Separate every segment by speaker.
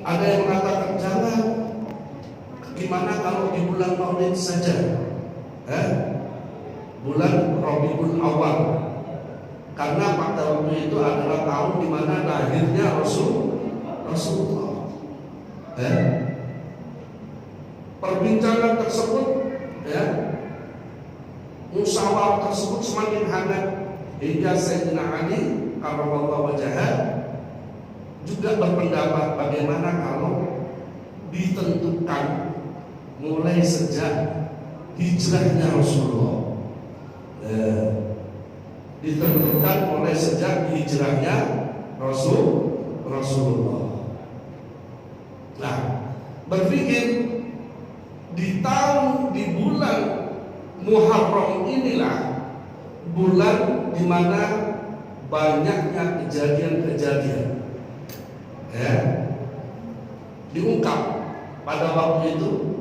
Speaker 1: Ada yang mengatakan jangan, gimana kalau di bulan Maulid saja, bulan Rabiul Awal, karena pada waktu itu adalah tahun di mana lahirnya Rasulullah. Perbincangan tersebut, musyawarah tersebut semakin hangat hingga Sayyidina Ali karramallahu wajhah juga berpendapat bagaimana kalau ditentukan mulai sejak hijrahnya Rasulullah, ditentukan mulai sejak hijrahnya Rasulullah. Nah, berpikir di bulan Muharram inilah bulan di mana banyaknya kejadian-kejadian diungkap pada waktu itu,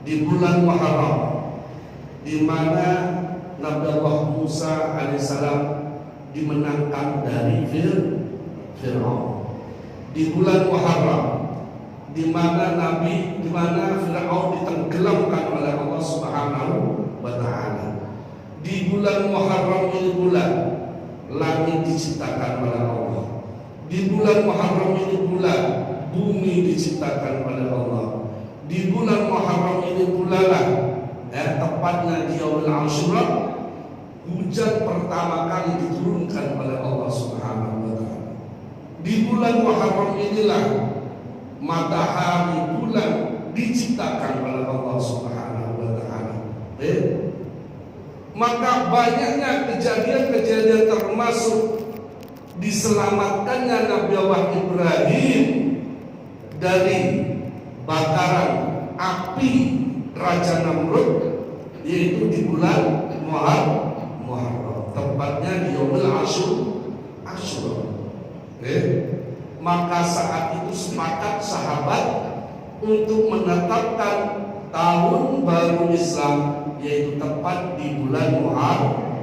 Speaker 1: di bulan Muharram, di mana Nabi Allah Musa alaihissalam dimenangkan dari Fir'aun. Di bulan Muharram, di mana Fir'aun ditenggelamkan oleh Allah Subhanahu wa Ta'ala. Di bulan Muharram ini bulan langit diciptakan oleh Allah. Di bulan Muharram ini bulan bumi diciptakan oleh Allah. Di bulan Muharram ini bulanlah tepatnya di Yaumul Ashura hujan pertama kali diturunkan oleh Allah Subhanahu wa Ta'ala. Di bulan Muharram inilah matahari bulan diciptakan oleh Allah Subhanahu wa Ta'ala. Maka banyaknya kejadian-kejadian termasuk diselamatkannya Nabi Allah Ibrahim dari bakaran api Raja Namrud, yaitu di bulan Muharram, tepatnya di Yaumul Ashura. Maka saat itu sepakat sahabat untuk menetapkan tahun baru Islam, yaitu tepat di bulan Muharram.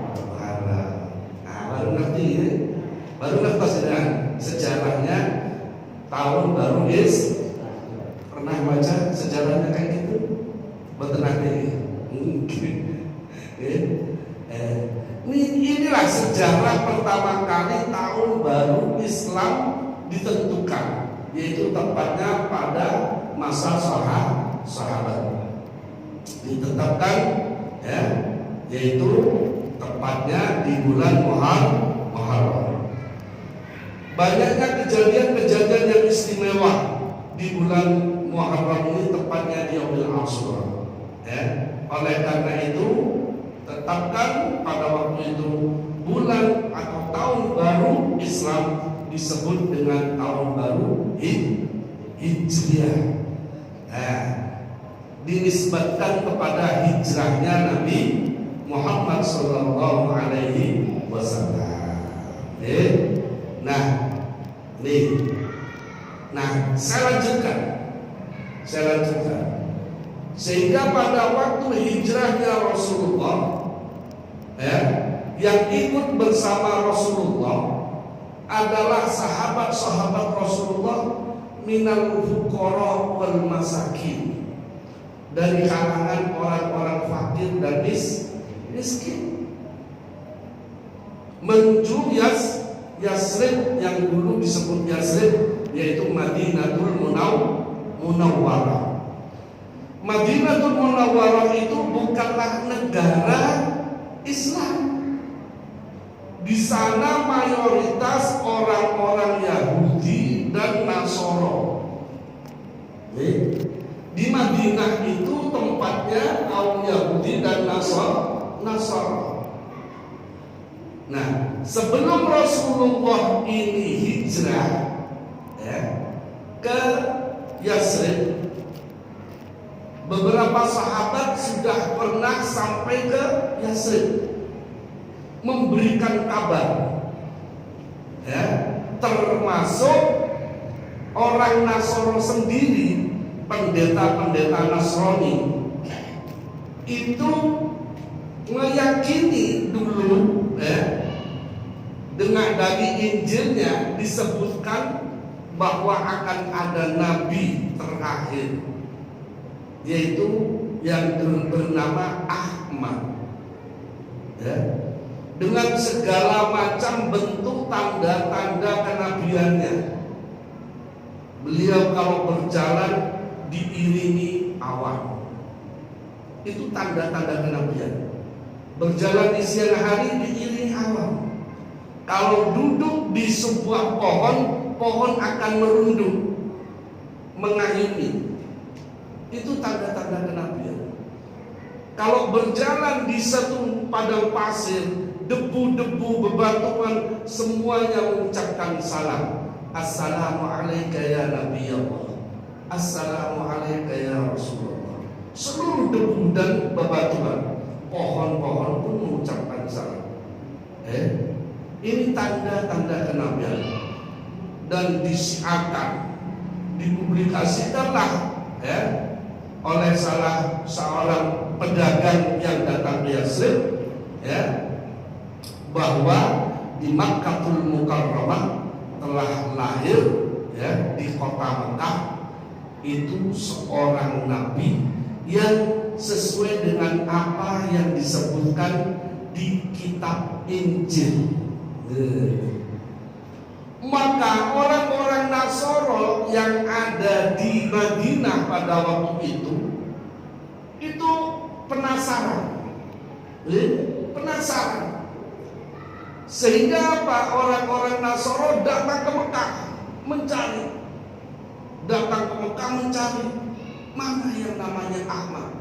Speaker 1: Baru ngerti ya? Baru ngerti sejarahnya tahun baru pernah baca sejarahnya kayak gitu? Betul nanti. Inilah sejarah pertama kali tahun baru Islam ditentukan, yaitu tepatnya pada masa sahabat ditetapkan, yaitu tepatnya di bulan Muharram. Banyaknya kejadian-kejadian yang istimewa di bulan Muharram ini, tepatnya di Yaumul Ashura. Oleh karena itu tetapkan pada waktu itu bulan atau tahun baru Islam disebut dengan tahun baru Hijriah. Dinisbatkan kepada hijrahnya Nabi Muhammad sallallahu alaihi wasallam. Saya lanjutkan. Sehingga pada waktu hijrahnya Rasulullah, yang ikut bersama Rasulullah adalah sahabat-sahabat Rasulullah minal fuqara wal masakin, dari kalangan orang-orang fakir dan miskin, menuju Yasrib yang dulu disebut Yasrib, yaitu Madinatul Munawwarah. Madinatul Munawwarah itu bukanlah negara Islam. Di sana mayoritas orang-orang Yahudi dan Nasoro. Di Madinah itu tempatnya kaum Yahudi dan Nasoro. Nah, sebelum Rasulullah ini hijrah ke Yasrib, beberapa sahabat sudah pernah sampai ke Yasrib memberikan kabar, termasuk orang Nasoro sendiri, pendeta-pendeta Nasrani itu meyakini dulu, dengan dari Injilnya disebutkan bahwa akan ada nabi terakhir, yaitu yang bernama Ahmad, ya, dengan segala macam bentuk tanda-tanda kenabiannya. Beliau kalau berjalan diiringi awan, itu tanda-tanda kenabian. Berjalan di siang hari diiringi awan. Kalau duduk di sebuah pohon, pohon akan merunduk, mengayuni. Itu tanda-tanda kenabian. Kalau berjalan di satu padang pasir, debu-debu, bebatuan, semuanya mengucapkan salam. Assalamualaikum ya Nabi Allah, Assalamualaikum ya Rasulullah. Seluruh debu dan bebatuan, pohon-pohon pun mengucapkan salam. Ini tanda-tanda kenabian. Dan disiarkan, dipublikasikanlah oleh salah seorang pedagang yang datang ke Yathrib, bahwa di Makkatul Mukarramah telah lahir, di kota Mekah itu seorang nabi yang sesuai dengan apa yang disebutkan di kitab Injil. Maka orang-orang Nasoro yang ada di Madinah pada waktu itu penasaran, sehingga apa? Orang-orang Nasoro datang ke Mekah mencari, mana yang namanya Ahmad,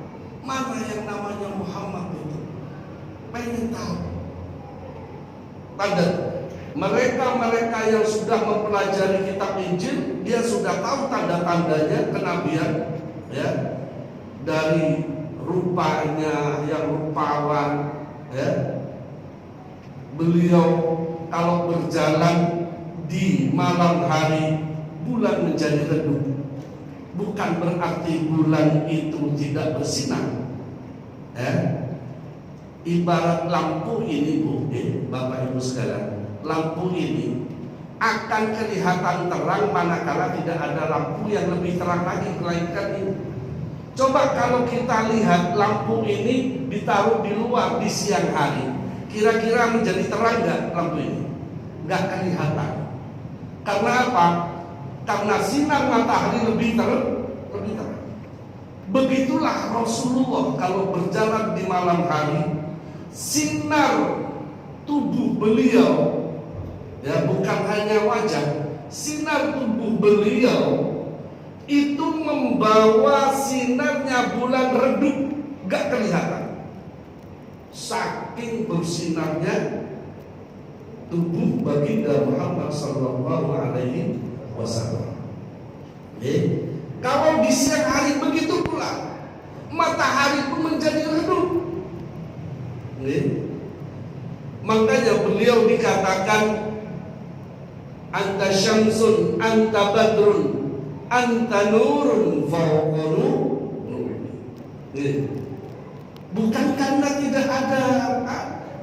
Speaker 1: mana yang namanya Muhammad itu, pengen tahu. Mereka yang sudah mempelajari kitab Injil, dia sudah tahu tanda-tandanya kenabian, dari rupanya yang rupawan, beliau kalau berjalan di malam hari bulan menjadi redup. Bukan berarti bulan itu tidak bersinar. Ibarat lampu ini, Bapak Ibu sekalian, lampu ini akan kelihatan terang manakala tidak ada lampu yang lebih terang lagi melainkan ini. Coba kalau kita lihat lampu ini ditaruh di luar di siang hari, kira-kira menjadi terang nggak lampu ini? Nggak kelihatan. Karena apa? Karena sinar matahari lebih terang. Begitulah Rasulullah kalau berjalan di malam hari, sinar tubuh beliau, bukan hanya wajah, sinar tubuh beliau itu membawa sinarnya bulan redup, gak kelihatan. Saking bersinarnya tubuh baginda Muhammad sallallahu alaihi wasallam. Kalau di siang hari begitu pula, matahari pun menjadi redup. Makanya beliau dikatakan anta syamsun, anta badrun, anta nurun fawqa nur. Bukan karena tidak ada,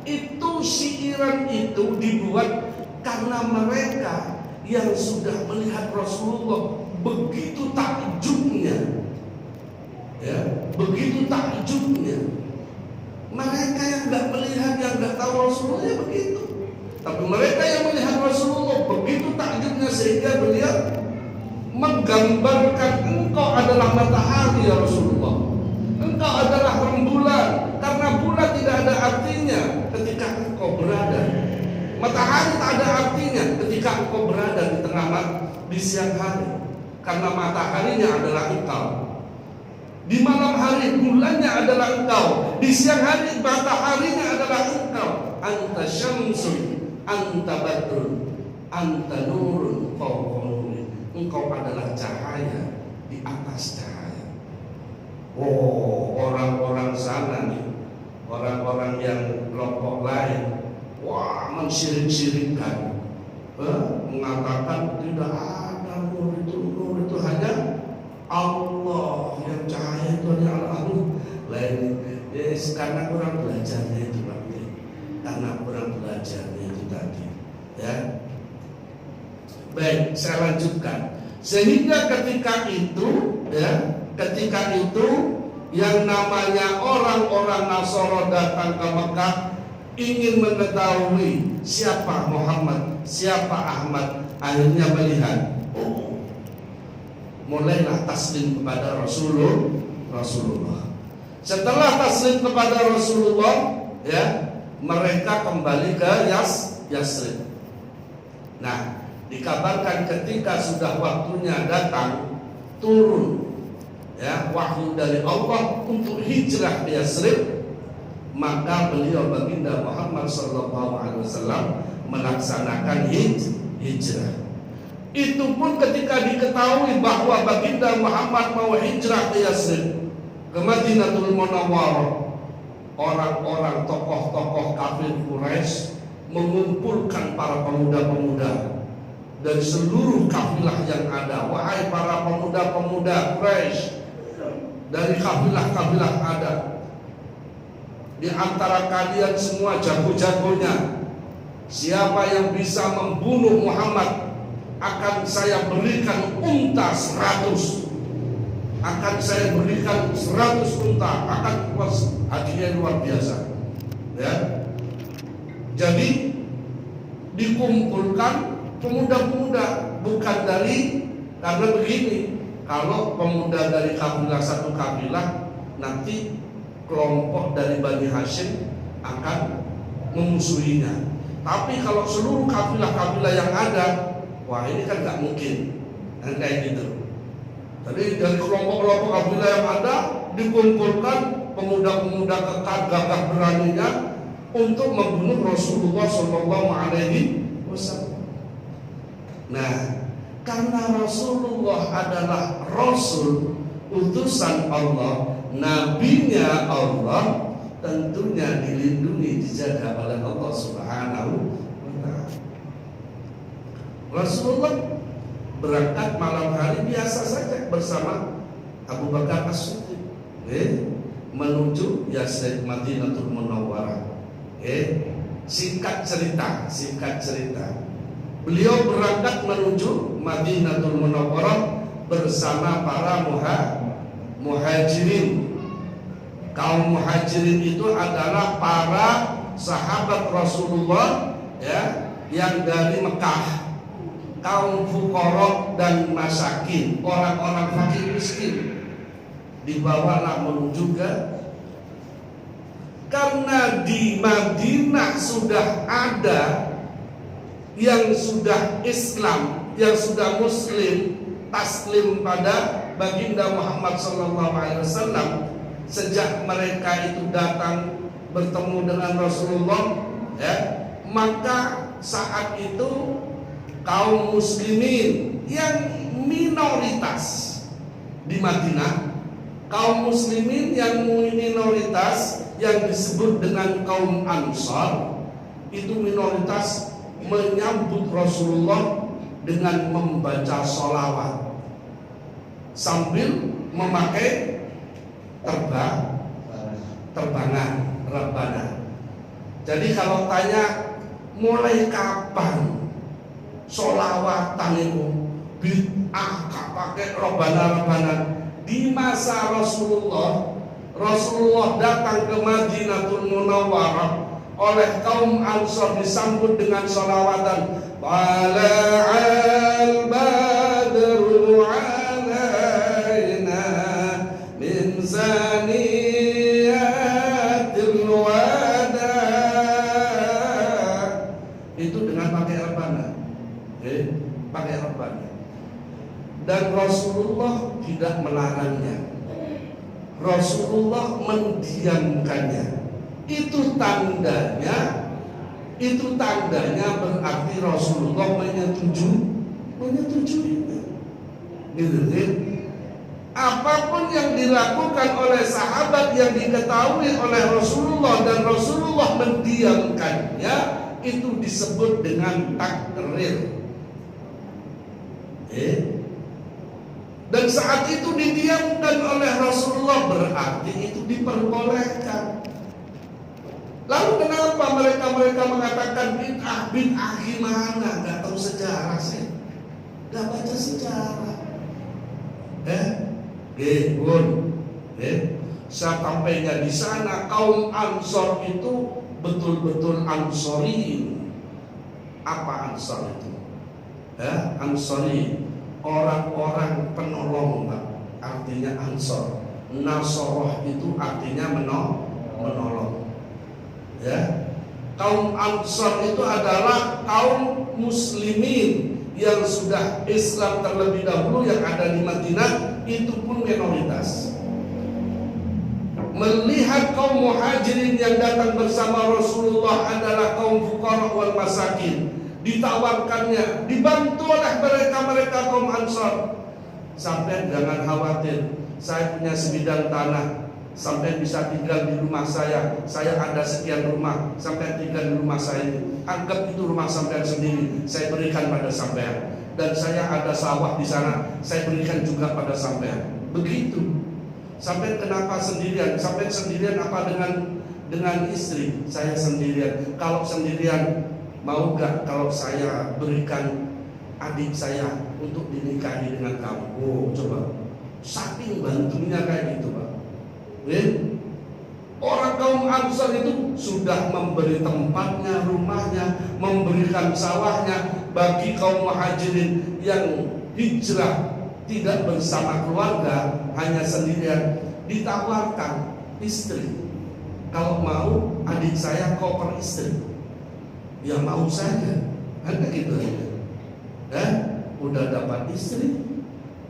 Speaker 1: itu syiiran itu dibuat karena mereka yang sudah melihat Rasulullah begitu takjubnya, begitu takjubnya. Mereka yang nggak melihat, yang nggak tahu Rasulullah begitu. Tapi mereka yang melihat Rasulullah begitu takjubnya sehingga beliau menggambarkan engkau adalah matahari ya Rasulullah, engkau adalah rembulan. Karena bulan tidak ada artinya ketika engkau berada, matahari tak ada artinya ketika engkau berada di tengah di siang hari. Karena mataharinya adalah engkau, di malam hari bulannya adalah engkau, di siang hari mataharinya adalah engkau. Anta syamsun, anta badrun, anta nurun fawqa nurin. Engkau adalah cahaya di atas cahaya. Oh, orang-orang sana nih, orang-orang yang kelompok lain, mensyirik-syirikkan, mengatakan tidak ada nur itu hanya Allah, yang cahaya itu hanya Allah. Lain, karena kurang belajarnya itu berarti, karena kurang belajarnya itu tadi. Baik, saya lanjutkan. Sehingga ketika itu yang namanya orang-orang Nasara datang ke Mekah ingin mengetahui siapa Muhammad, siapa Ahmad. Akhirnya melihat, mulailah taslim kepada Rasulullah. Setelah taslim kepada Rasulullah, mereka kembali ke Yasrib. Nah, dikabarkan ketika sudah waktunya datang, turun wahyu dari Allah untuk hijrah ke Yasrib, maka beliau baginda Muhammad SAW melaksanakan hijrah. Itu pun ketika diketahui bahwa baginda Muhammad mau hijrah ke Yasrib, ke Madinatul Munawwarah, orang-orang tokoh-tokoh kafir Quraisy mengumpulkan para pemuda-pemuda dari seluruh kafilah yang ada. Wahai para pemuda-pemuda Quraisy, dari kafilah-kafilah ada, di antara kalian semua jago-jagonya, siapa yang bisa membunuh Muhammad, akan saya berikan unta 100. Akan saya berikan 100 unta. Akan hadiah luar biasa. Jadi dikumpulkan pemuda-pemuda, bukan karena begini. Kalau pemuda dari kabilah satu kabilah, nanti kelompok dari Bani Hashim akan memusuhinya. Tapi kalau seluruh kabilah-kabilah yang ada, wah ini kan nggak mungkin, kan kayak gitu. Jadi dari kelompok-kelompok kabilah yang ada dikumpulkan pemuda-pemuda kekar gagah beraninya untuk membunuh Rasulullah SAW. Nah, karena Rasulullah adalah Rasul utusan Allah, nabinya Allah, tentunya dilindungi, dijaga oleh Allah Subhanahu wa ta'ala. Rasulullah berangkat malam hari biasa saja bersama Abu Bakar As-Siddiq menuju Yasrib, Madinatul Munawwarah. Singkat cerita, beliau berangkat menuju Madinatul Munawwarah bersama para muhajirin. Kaum muhajirin itu adalah para sahabat Rasulullah yang dari Mekah. Kaum fuqara dan masakin, orang-orang fakir miskin, dibawalah menuju ke, karena di Madinah sudah ada yang sudah Islam, yang sudah Muslim, taslim pada baginda Muhammad SAW. Sejak mereka itu datang bertemu dengan Rasulullah, maka saat itu kaum muslimin yang minoritas di Madinah, kaum muslimin yang minoritas yang disebut dengan kaum Ansar, itu minoritas menyambut Rasulullah dengan membaca sholawat sambil memakai terbangan Rabbana. Jadi kalau tanya mulai kapan sholawatan itu bid'ah pakai Rabbana, di masa Rasulullah datang ke Madinatul Munawwarah, oleh kaum Ansar disambut dengan sholawatan Bala'al badru alaina min zaniyatil wada. Itu dengan pakai Rabbana, pakai Rabbana. Dan Rasulullah tidak melarangnya, Rasulullah mendiamkannya. Itu tandanya berarti Rasulullah menyetujui. Apapun yang dilakukan oleh sahabat yang diketahui oleh Rasulullah dan Rasulullah mendiamkannya, itu disebut dengan takrir. Dan saat itu didiamkan oleh Rasulullah, berarti itu diperbolehkan. Lalu kenapa mereka mengatakan bid'ah gimana? Gak tahu sejarah sih, gak baca sejarah. Gebun. Sampainya di sana kaum Ansor itu betul-betul Ansoriin. Apa Ansor itu? Ansori, orang-orang penolong, Pak. Artinya Ansor. Nasoroh itu artinya menolong. Ya. Kaum Ansor itu adalah kaum muslimin yang sudah Islam terlebih dahulu yang ada di Madinah, itu pun minoritas. Melihat kaum muhajirin yang datang bersama Rasulullah adalah kaum fuqara wal masakin, ditawarkannya, dibantu oleh mereka kaum Ansor. Sampai jangan khawatir, saya punya sebidang tanah, sampai bisa tinggal di rumah saya ada sekian rumah, sampai tinggal di rumah saya ini, anggap itu rumah sampai sendiri, saya berikan pada sampai. Dan saya ada sawah di sana, saya berikan juga pada sampai. Begitu. Sampai kenapa sendirian? Sampai sendirian apa dengan istri? Saya sendirian. Kalau sendirian, mau gak kalau saya berikan adik saya untuk dinikahi dengan kamu? Oh, coba. Saking bantunya kayak gitu, Pak. Orang kaum Ansor itu sudah memberi tempatnya, rumahnya, memberikan sawahnya bagi kaum muhajirin yang hijrah tidak bersama keluarga, hanya sendirian, ditawarkan istri. Kalau mau adik saya koper istri, ya mau saja, ada gitu ya. Udah dapat istri,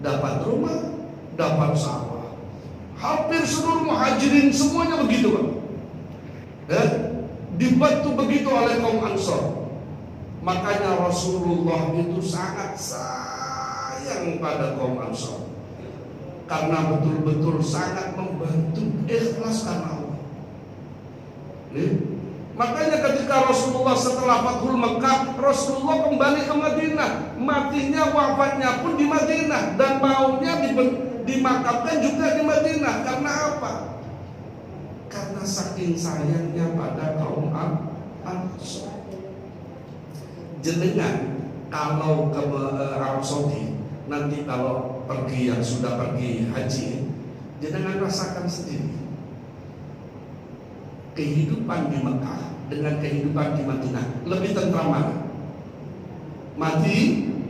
Speaker 1: dapat rumah, dapat sawah. Hampir seluruh muhajirin semuanya begitu, Pak. Dibantu begitu oleh kaum Ansor. Makanya Rasulullah itu sangat sayang pada kaum Ansor, karena betul-betul sangat membantu, ikhlas karena Allah. Makanya ketika Rasulullah setelah Fathul Mekah, Rasulullah kembali ke Madinah. Matinya, wafatnya pun di Madinah, dan maunya dimakamkan juga di Madinah. Karena apa? Karena saking sayangnya pada kaum Ansor. Jenengan kalau ke Arab Saudi, nanti kalau pergi, yang sudah pergi haji, jenengan rasakan sendiri kehidupan di Mekah dengan kehidupan di Madinah, lebih tentram mana? Madinah.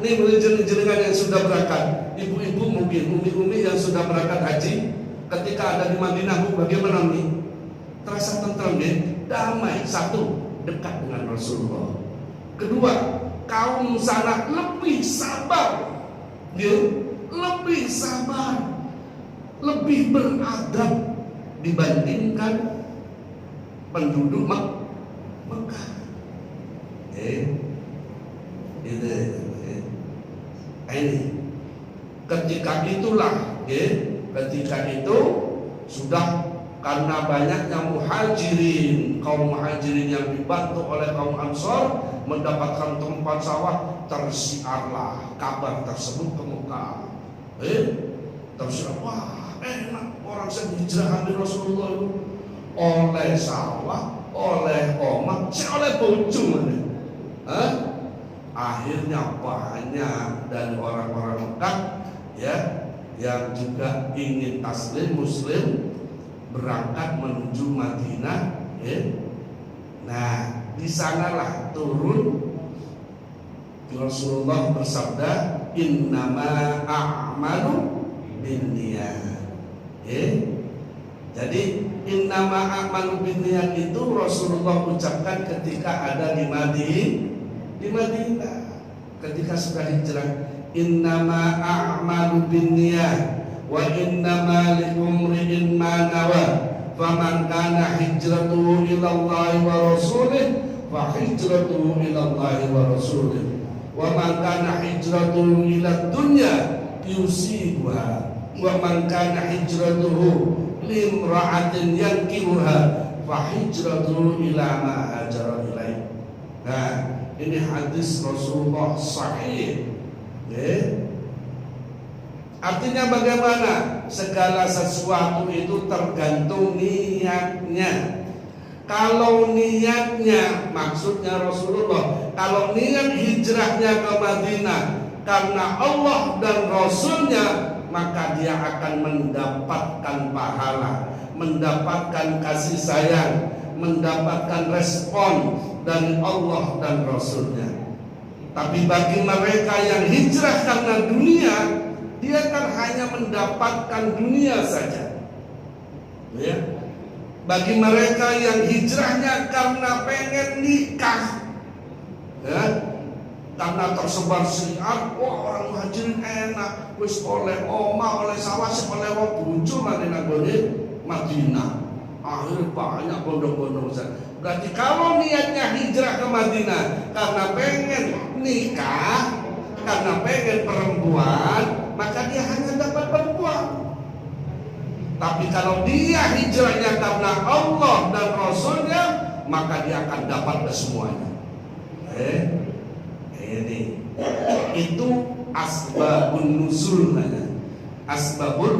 Speaker 1: Nih jenengan yang sudah berangkat, ibu-ibu mungkin, umi-umi yang sudah berangkat haji, ketika ada di Madinah, Bu, bagaimana nih? Terasa tentram, damai. Satu, dekat dengan Rasulullah. Kedua, kaum sana lebih sabar, lebih sabar, lebih beradab dibandingkan penduduk Mekah. Ini ketika itulah, ketika itu sudah, karena banyaknya muhajirin, kaum muhajirin yang dibantu oleh kaum Ansor mendapatkan tempat sawah, tersiarlah kabar tersebut ke Mekah. Tersiar, wah enak, orang hijrah ambil Rasulullah itu oleh sawah, oleh omah, oleh bojo. Akhirnya banyak dari orang-orang Mekah yang juga ingin taslim muslim berangkat menuju Madinah. Nah, di sanalah turun Rasulullah bersabda, innama a'malu binniyat. Jadi innama a'malu binniyat itu Rasulullah ucapkan ketika ada di Madinah, ketika sudah hijrah. Innama a'malu binniyat wa innama likumri'in ma nawa, faman kana hijratuhu ila Allah wa rasulih fa hijratuhu ila Allah wa rasulih, wa man kana hijratuhu ila dunya yusibuha, wa man kana hijratuhu limra'atin yankihuha fa hijratuhu ila ma hajara ilaih. Nah, ini hadis Rasulullah sahih. Artinya bagaimana? Segala sesuatu itu tergantung niatnya. Kalau niatnya, maksudnya Rasulullah, kalau niat hijrahnya ke Madinah karena Allah dan Rasulnya, maka dia akan mendapatkan pahala, mendapatkan kasih sayang, mendapatkan respon dari Allah dan Rasulnya. Tapi bagi mereka yang hijrah karena dunia, dia kan hanya mendapatkan dunia saja. Ya. Bagi mereka yang hijrahnya karena pengen nikah, ya, karena tersebar syiar, wah orang muhajirin enak, wis oleh oma, oleh sawah, oleh wong bojo Madinah Madinah. Akhirnya banyak bondo-bondo. Berarti kalau niatnya hijrah ke Madinah karena pengen nikah, karena pengen perempuan, maka dia hanya dapat perempuan. Tapi kalau dia hijrahnya karena Allah dan Rasulnya, maka dia akan dapat kesemuanya. Ini itu asbabun nuzul namanya. Asbabul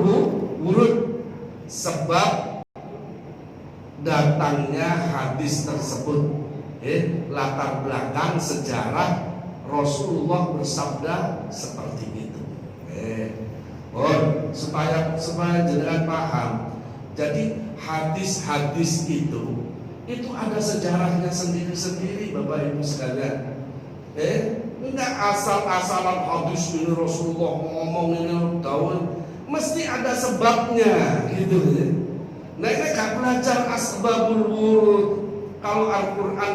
Speaker 1: wurud, sebab datangnya hadis tersebut, latar belakang sejarah Rasulullah bersabda seperti itu. Supaya jenengan paham. Jadi hadis-hadis itu ada sejarahnya sendiri-sendiri, Bapak Ibu sekalian. Enggak asal-asalan hadis ini Rasulullah ngomong ini tahun, mesti ada sebabnya gitu ya. Nah, ini gak belajar asbabul wurud. Kalau Al-Quran